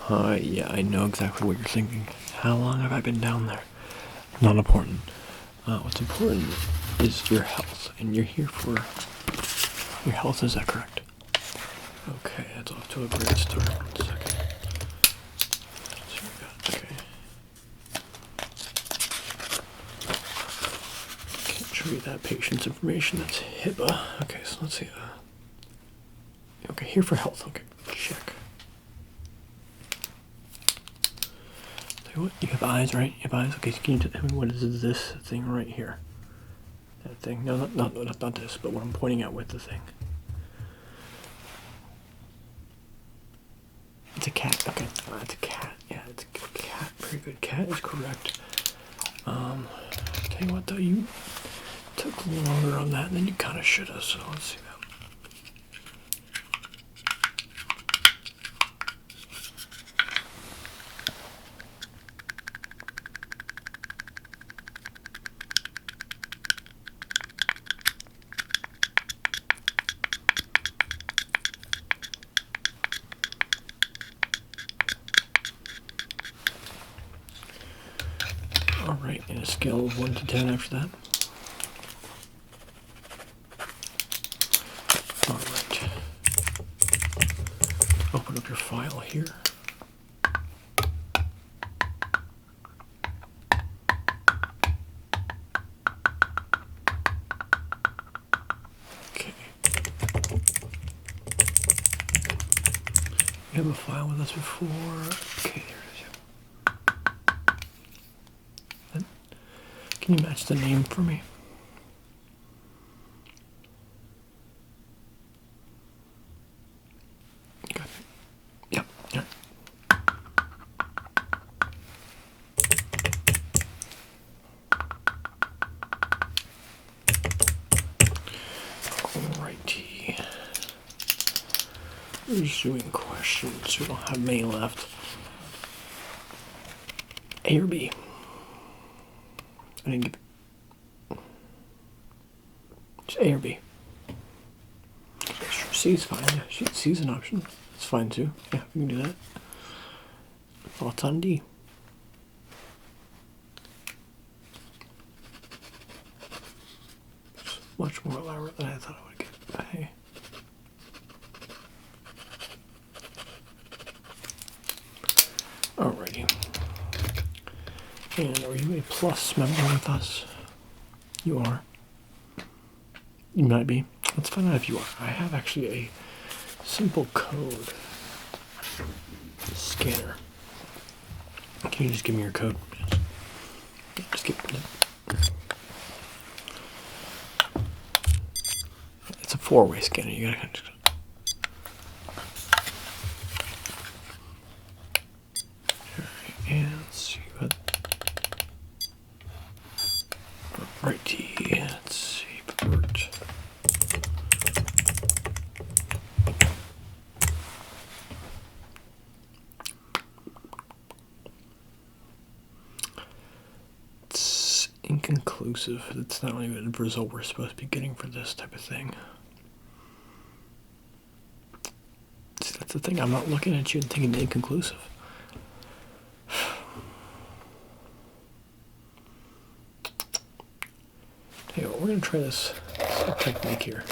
Yeah, I know exactly what you're thinking. How long have I been down there? Not important. What's important is your health, and you're here for your health, is that correct? Okay, that's off to a great start. 1 second. So we got, okay. Can't show you that patient's information, that's HIPAA. Okay, so let's see. Okay, here for health, okay, check. What? You have eyes, right? You have eyes. Okay, so can you tell me what is this thing right here? That thing? No, not this, but what I'm pointing at with the thing. It's a cat. Okay, it's a cat. Yeah, it's a cat. Very good. Cat is correct. Tell you what though, you took longer on that than you kind of should have. So let's see that. Alright, and a scale of 1 to 10 after that. Alright. Open up your file here. Okay. You have a file with us before. Okay, there it is. Can you match the name for me? Okay. Yep. Yeah. Alrighty. Reviewing questions. We don't have many left. A or B? I didn't give just A or B. Sure, C is fine. Yeah, C is an option. It's fine too. Yeah, we can do that. Thoughts on D? It's much more elaborate than I thought I would get. But hey. Alrighty. And are you a plus member with us? You are. You might be. Let's find out if you are. I have actually a simple code scanner. Can you just give me your code? Yes. Just give it. It's a 4-way scanner. You gotta. And let's see what. Righty. Let's see. Port. It's inconclusive. It's not even the result we're supposed to be getting for this type of thing. See, that's the thing. I'm not looking at you and thinking inconclusive. Hey, we're going to try this technique here.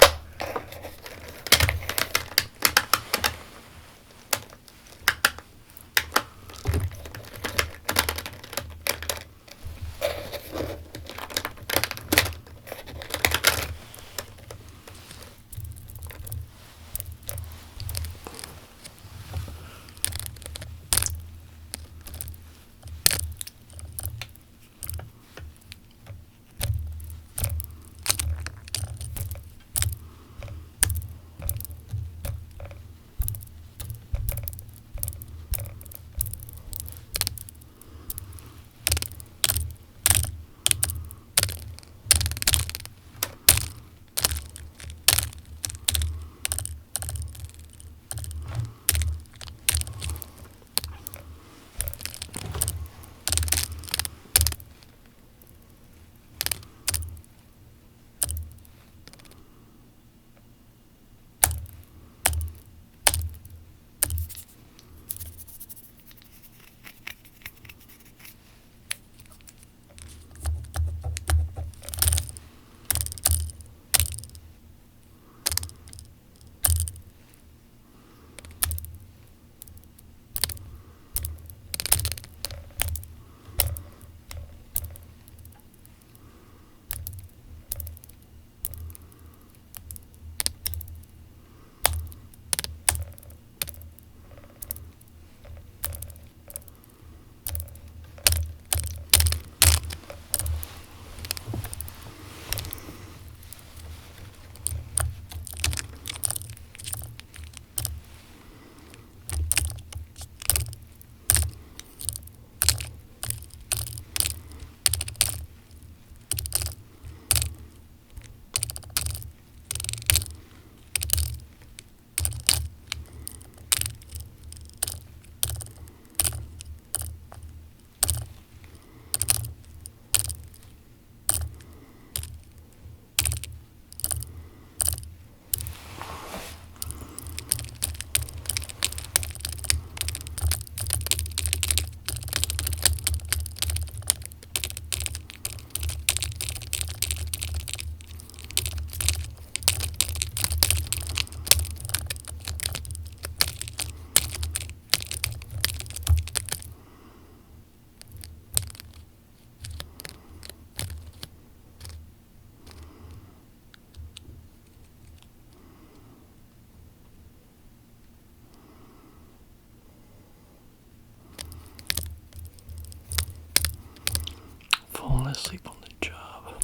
asleep on the job.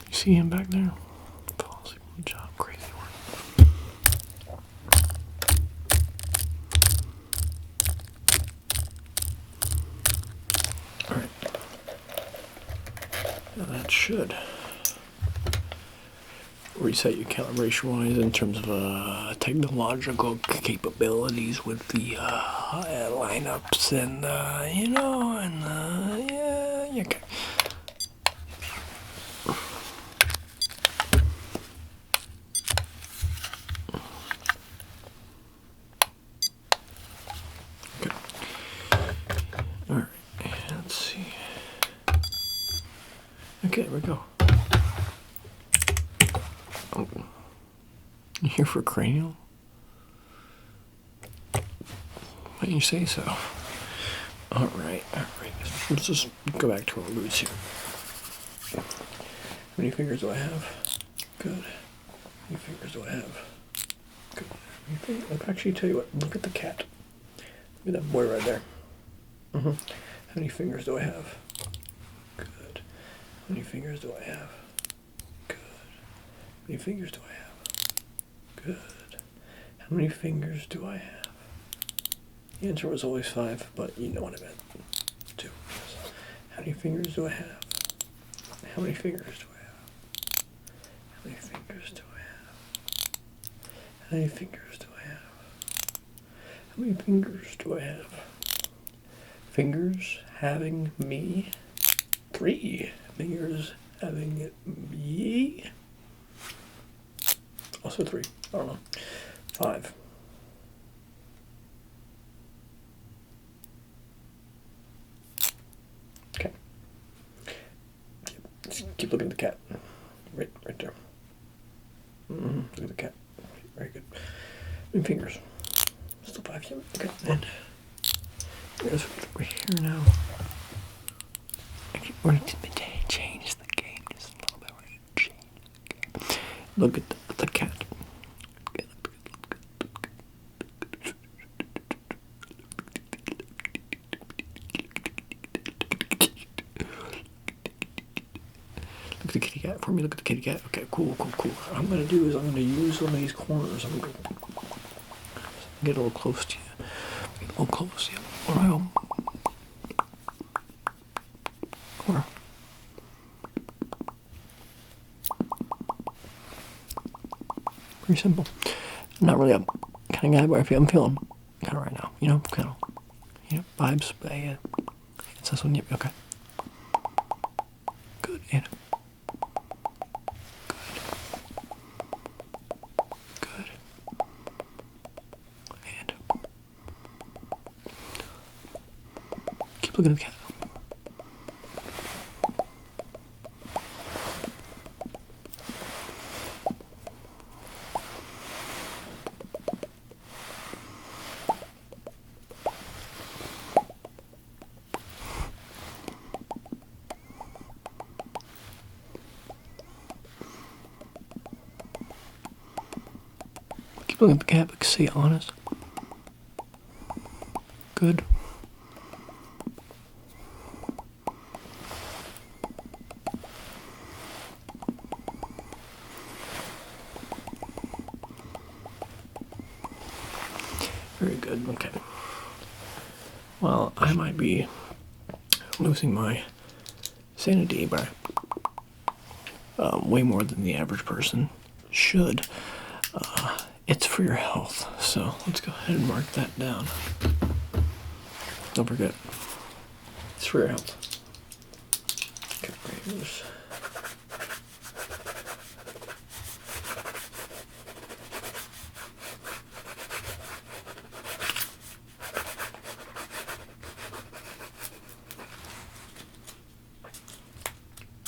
You see him back there? Fall asleep on the job. Crazy work. Alright. Now that should reset you calibration-wise in terms of technological capabilities with the lineups and yeah, okay. Okay. All right. Let's see. Okay, there we go. Oh. You here for Cranial? Why didn't you say so? Alright. Let's just go back to our roots here. How many fingers do I have? Good. How many fingers do I have? Good. I'll actually tell you what, look at the cat. Look at that boy right there. How many fingers do I have? Good. How many fingers do I have? Good. How many fingers do I have? Good. How many fingers do I have? The answer was always 5, but you know what I meant. 2. How many fingers do I have? How many fingers do I have? How many fingers do I have? How many fingers do I have? How many fingers do I have? Fingers having me? 3. Fingers having me? Also 3. I don't know. 5. Okay. Just keep looking at the cat. Right there. Look at the cat. Very good. And fingers. Still 5. Yeah. Okay. And there's over here now. Actually, we're going to change the game just a little bit. We're going to change the game. Look at the cat. Look at the kitty cat for me. Look at the kitty cat. Okay, cool. What I'm going to do is I'm going to use one of these corners. I'm going to get a little close to you. Get a little close to you. All right. Or pretty simple. I'm not really a kind of guy, but I'm feeling kind of right now. Kind of, vibes. But yeah, it's this one. Yep. Okay. Good. And good. And keep looking at the cat. Keep looking at the cat, but stay honest. Good. Very good. Okay. Well, I might be losing my sanity by way more than the average person should. It's for your health, so let's go ahead and mark that down. Don't forget, it's for your health. Okay, right.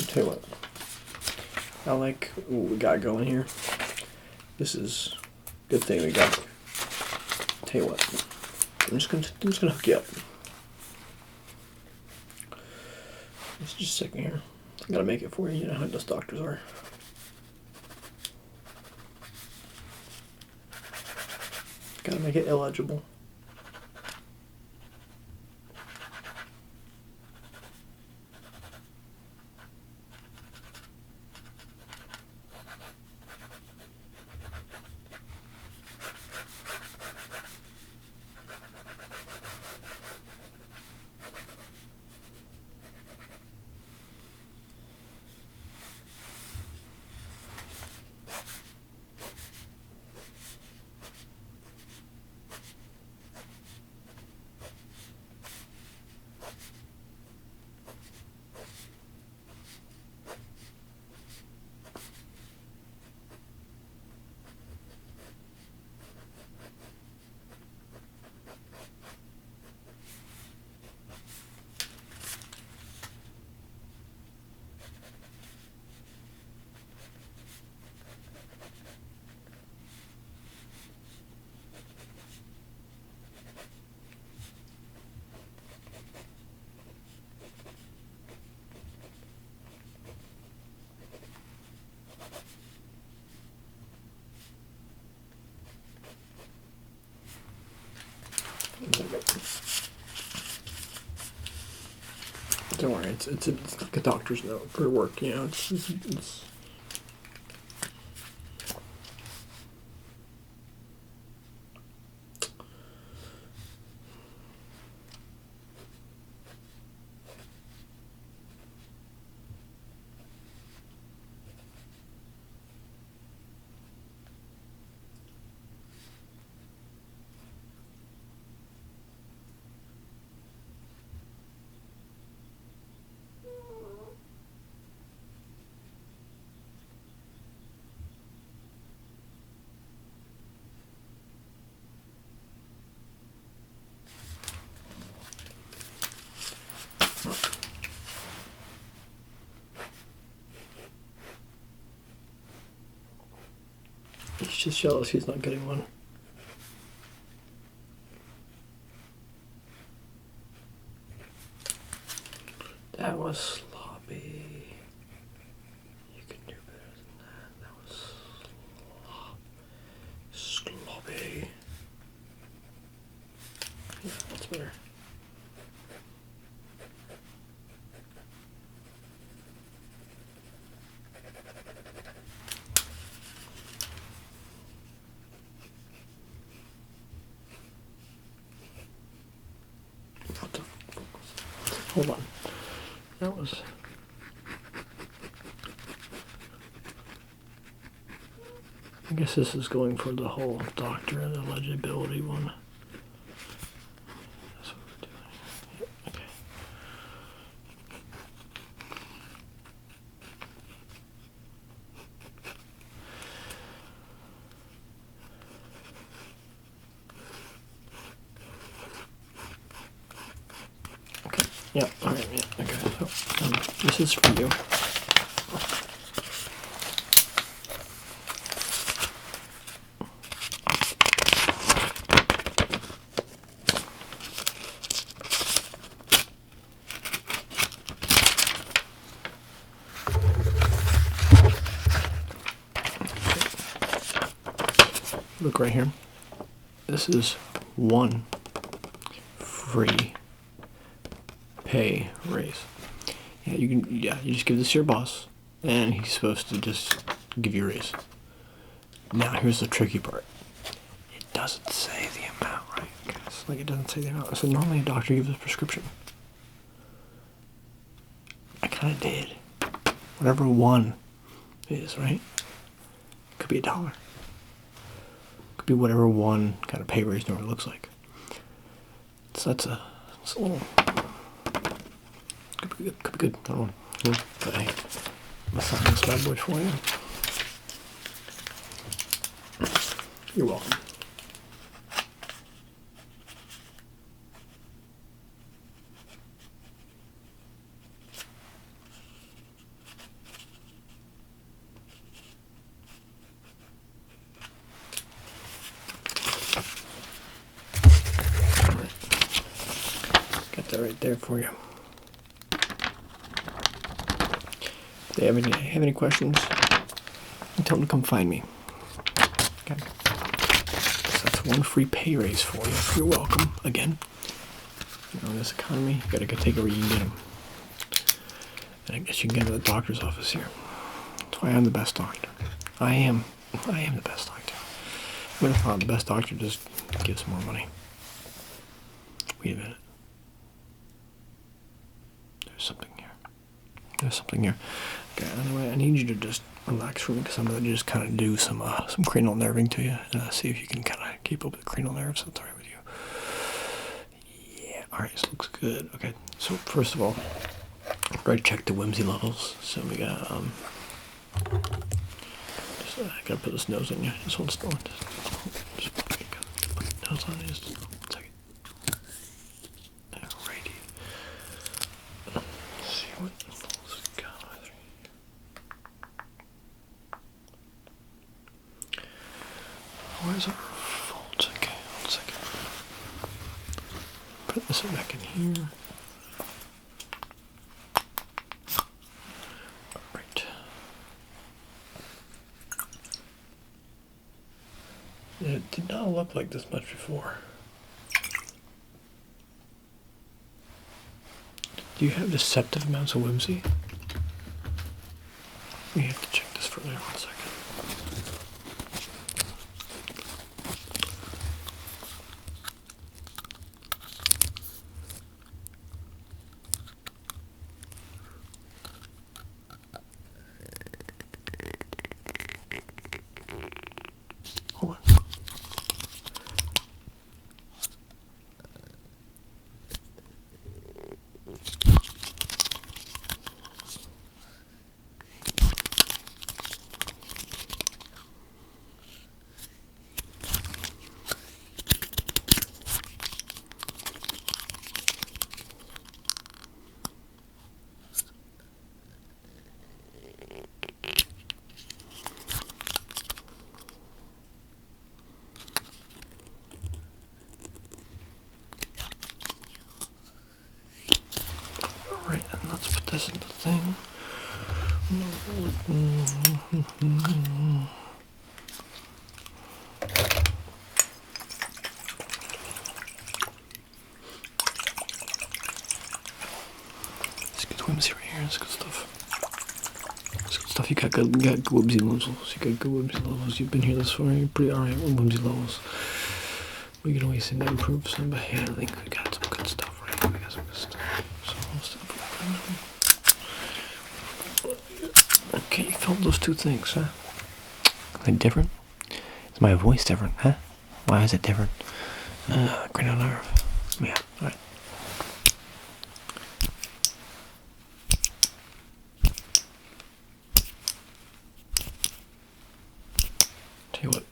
Tell you what, I like what we got going here. This is a good thing we got. Tell you what, I'm just gonna hook you up. Just a second here. I gotta make it for you. You know how those doctors are. Gotta make it illegible. Don't worry, it's like a doctor's note for work, you know. It's he's just jealous he's not getting one. That was sloppy. You can do better than that. That was sloppy. Yeah, that's better. What the fuck? Hold on. That was... I guess this is going for the whole doctor and illegibility one. That's what we're doing. Yep, okay. Okay. Yeah. All right. Yeah. Okay. So this is for you. Look right here. This is one free pay raise. Yeah, you can. Yeah, you just give this to your boss, and he's supposed to just give you a raise. Now here's the tricky part. It doesn't say the amount, right? It's like it doesn't say the amount. So normally a doctor gives a prescription. I kind of did. Whatever one is, right? Could be $1. Could be whatever one kind of pay raise normally looks like. So that's a little... Could be good. Could be good. I don't know. But hey, I'm gonna sign this bad boy for you. You're welcome. All right. Got that right there for you. If they have any questions, tell them to come find me. Okay. So that's one free pay raise for you. You're welcome. Again, you know, in this economy, you gotta go take it where you can get them. And I guess you can get to the doctor's office here. That's why I'm the best doctor. I am the best doctor. I would have thought the best doctor just gives more money. Wait a minute. There's something here. There's something here. Okay, anyway, I need you to just relax for me because I'm going to just kind of do some cranial nerving to you and see if you can kind of keep up with the cranial nerves. That's all right with you. Yeah, all right, this looks good. Okay, so first of all, I'm going to check the Whimsy levels. So we got, just, I got to put this nose on you. Just hold still. Just put the nose on you. Just a second. Alrighty. Let's see what levels we got. Where's our folds? Okay, 1 second. Put this back in here. Alright. It did not look like this much before. Do you have deceptive amounts of whimsy? We have to check this further. 1 second. Hold on. Alright, and let's put this in the thing. It's good whimsy right here. It's good stuff. It's good stuff. You got good whimsy levels. You got good whimsy levels. You've been here this far. You're pretty alright with whimsy levels. We can always seem to improve some, but hey, I think we got some good stuff right here. We got some good stuff. Okay, you felt those two things, huh? Are they different? Is my voice different, huh? Why is it different? Cranial nerve. Yeah, alright. Tell you what,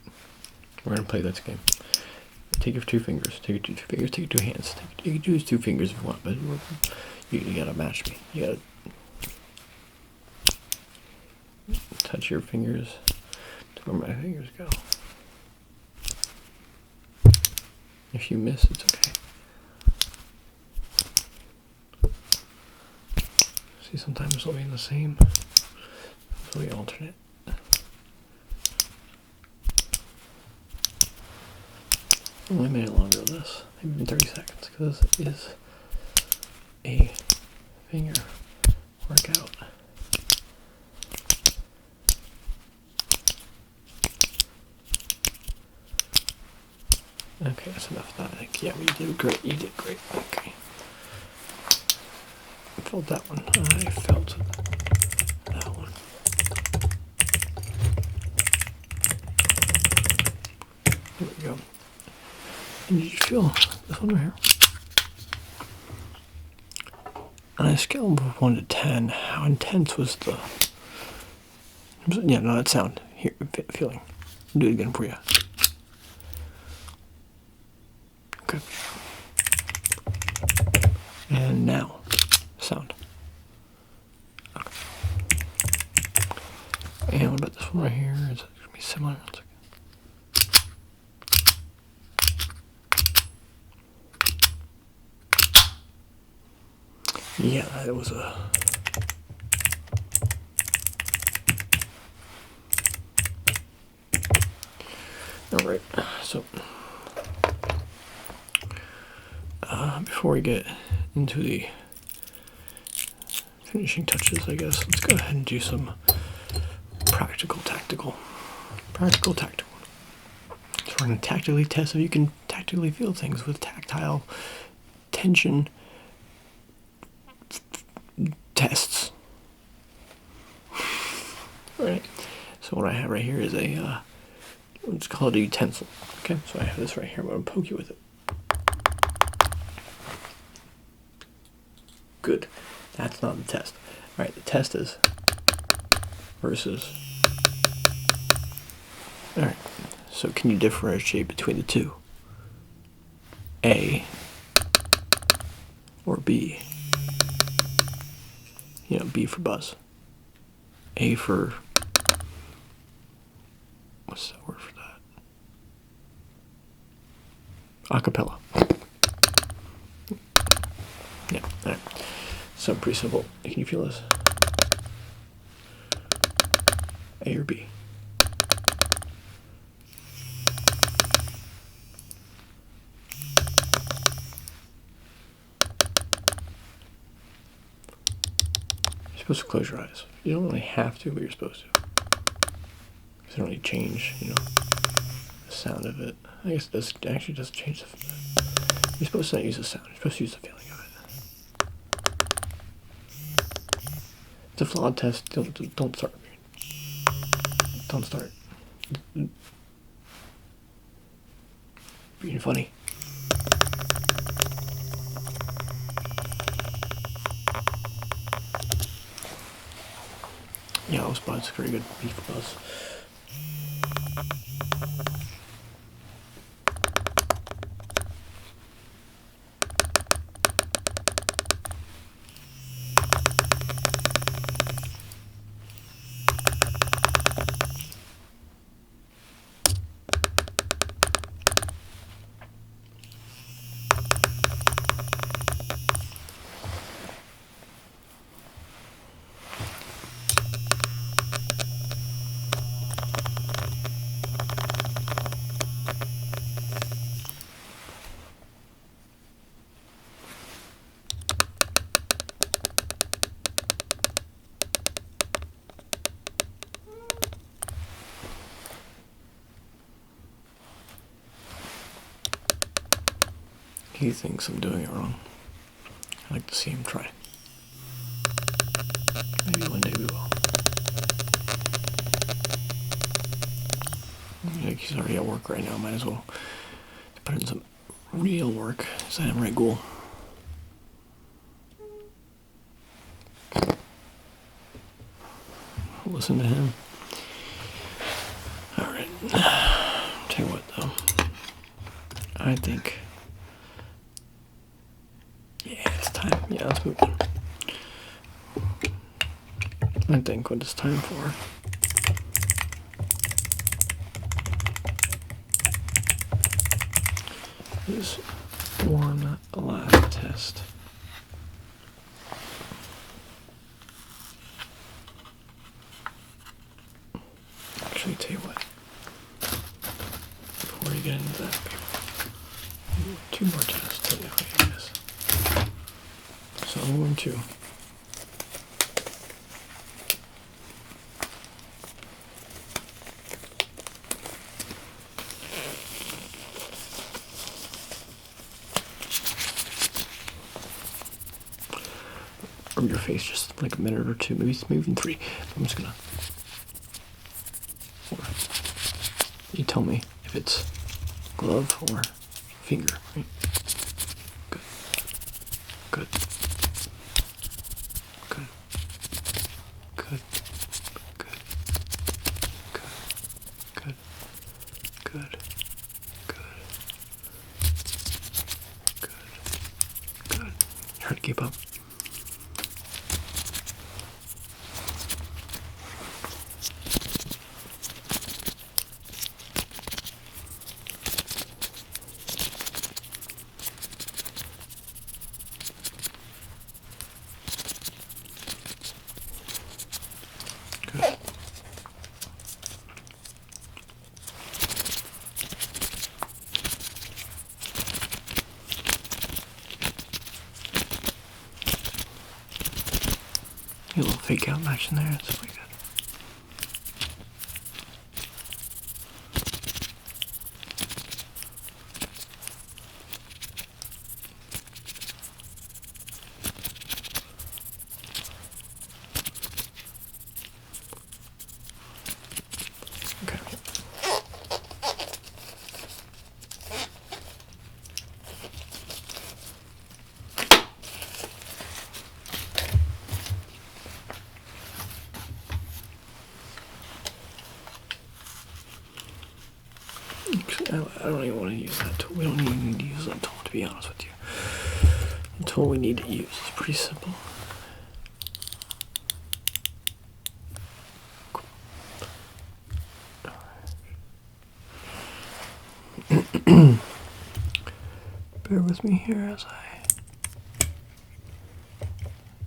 we're gonna play this game. Take your 2 fingers, take your 2 fingers, take your 2 hands. You can use 2 fingers if you want, but you gotta match me. You gotta touch your fingers to where my fingers go. If you miss, it's okay. See, sometimes they'll be the same, so we alternate. Only made it longer than this, maybe 30 seconds, because this is a finger workout. Okay, that's enough of that, I think. Yeah, you did great. You did great. Okay. I felt that one. I felt that one. There we go. And did you feel this one right here? On a scale of 1 to 10, how intense was the... Yeah, no, that sound. Here, feeling. I'll do it again for you. Okay. And now, sound. Okay. And what about this one right here? Is it going to be similar? Yeah, it was a... Alright, so... before we get into the finishing touches, I guess, let's go ahead and do some practical tactical. So we're going to tactically test if you can tactically feel things with tactile tension tests. Alright, so what I have right here is a, let's call it a utensil. Okay, so I have this right here, I'm going to poke you with it. Good. That's not the test. Alright, the test is versus. Alright, so can you differentiate between the two? A or B? You know, B for buzz. A for... What's that word for that? Acapella. Yeah, alright. So pretty simple. Can you feel this? A or B? supposed to close your eyes. You don't really have to, but you're supposed to. It doesn't really change, the sound of it. I guess it actually does change the. You're supposed to not use the sound. You're supposed to use the feeling of it. It's a flawed test. Don't start. Don't start. Being funny. Yeah, those buds, very good beef buzz. He thinks I'm doing it wrong. I like to see him try. Maybe one day we will. Like he's already at work right now, might as well put in some real work. Is that him, right, Ghoul? Listen to him. Alright. Tell you what, though. I think... yeah, it's time. Yeah, let's move on. I think what it's time for is one last test. Actually, tell you what. Before we get into that, two more tests technically, I guess. So one, two. Rub your face just like a minute or two, maybe even 3. I'm just gonna. You tell me if it's glove or finger, right? Good. Good. Good. Good. Good. Good. Good. Good. Good. Good. Good. Hard to keep up. A little fake out action there, that's pretty good. Okay. I don't even want to use that tool. We don't even need to use that tool, to be honest with you. The tool we need to use is pretty simple. Bear with me here as I...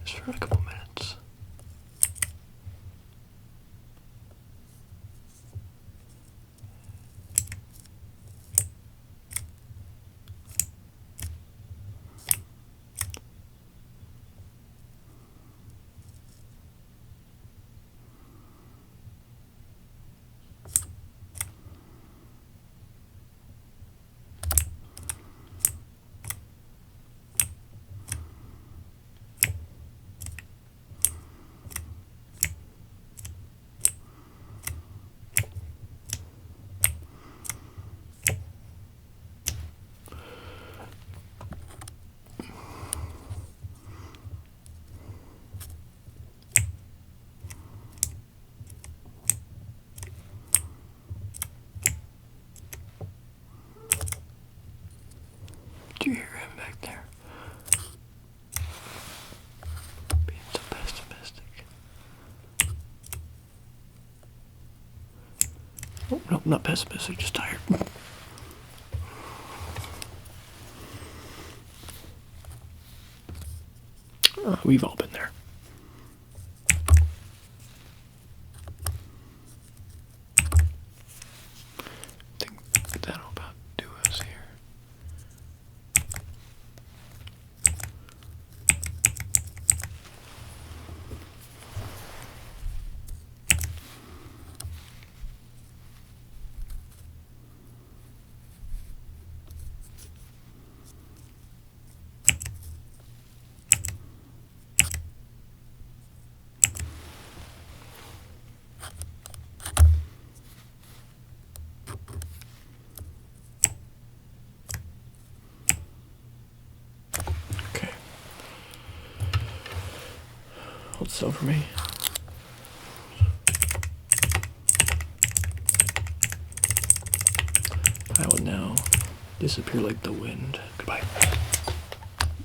just for a couple minutes. I'm not pessimistic, just tired. We've all been there. I think that'll about do us here. Okay. Hold still for me. I will now disappear like the wind. Goodbye.